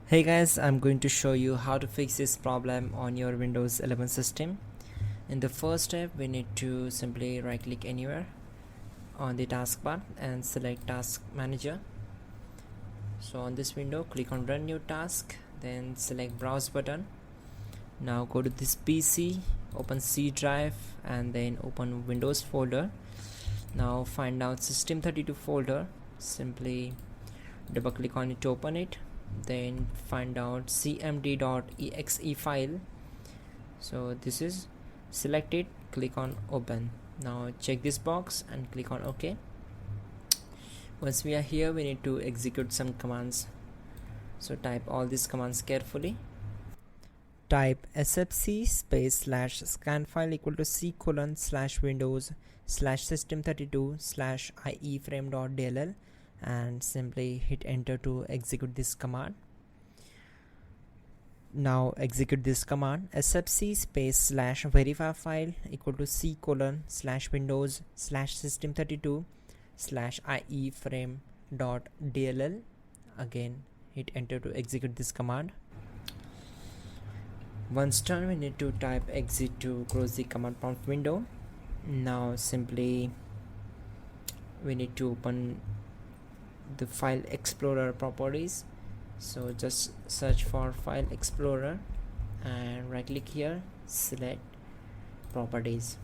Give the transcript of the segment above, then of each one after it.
Hey guys, I'm going to show you how to fix this problem on your Windows 11 system. In the first step, we need to simply right click anywhere on the taskbar and select Task Manager. So on this window, click on Run New Task, then select Browse button. Now go to this PC, open C drive and then open Windows folder. Now find out System32 folder, simply double click on it to open it. Then find out cmd.exe file. So this is selected, click on open. Now check this box and click on OK. Once we are here, we need to execute some commands. So type all these commands carefully. Type sfc space /scan file equal to c:/windows /system32/ieframe.dll and simply hit enter to execute this command. Now execute this command sfc space /verify file equal to c:/windows /system32/ieframe.dll. Again hit enter to execute this command. Once done, we need to type exit to close the command prompt window. Now simply we need to open the file explorer properties. So just search for file explorer and right click here, select properties.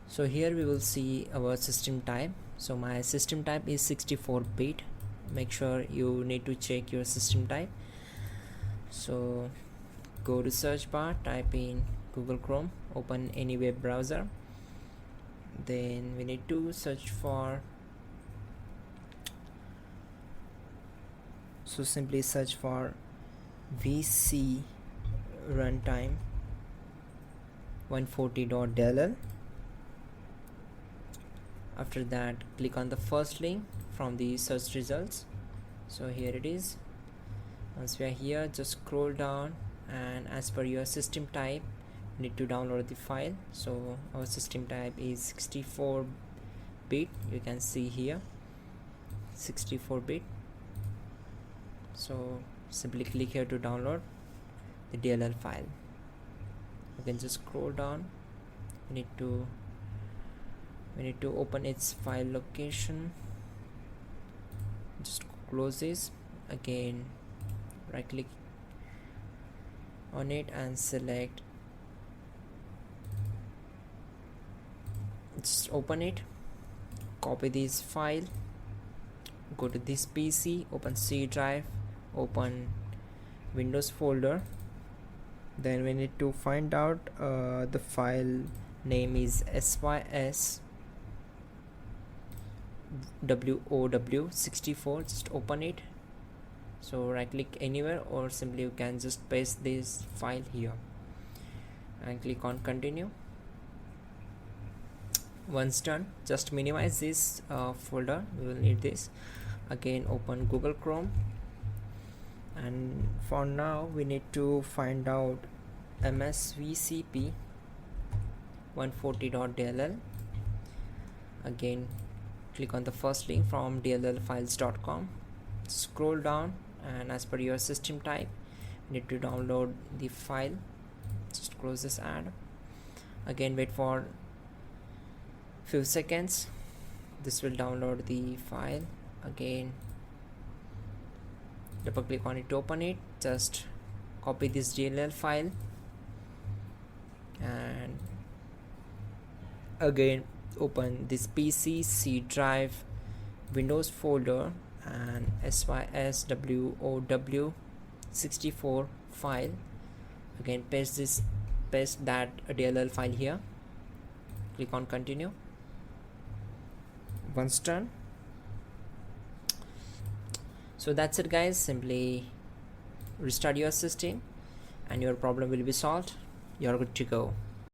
So here we will see our system type. So my system type is 64-bit. Make sure you need to check your system type. So go to search bar, type in Google Chrome, open any web browser. Then we need to search for, so simply search for VC runtime 140.dll. After that, click on the first link from the search results. So here it is. Once we are here, just scroll down and as per your system type, you need to download the file. So our system type is 64-bit. You can see here 64-bit. So simply click here to download the DLL file. You can just scroll down. We need to open its file location. Just close this. Again right click on it and select, just open it, copy this file, go to this PC, open C drive, open Windows folder. Then we need to find out the file name is syswow64. just open it. So right click anywhere or simply you can just paste this file here and click on continue. Once done, just minimize this folder, we will need this. Again open Google Chrome, and for now we need to find out msvcp 140.dll. again click on the first link from dllfiles.com, scroll down and as per your system type you need to download the file. Just close this ad. Again wait for few seconds, this will download the file. Again double click on it to open it. Just copy this DLL file and again open this PC, C drive, Windows folder and syswow64 file. Again paste that DLL file here, click on continue. Once done, so that's it guys, simply restart your system and your problem will be solved. You're good to go.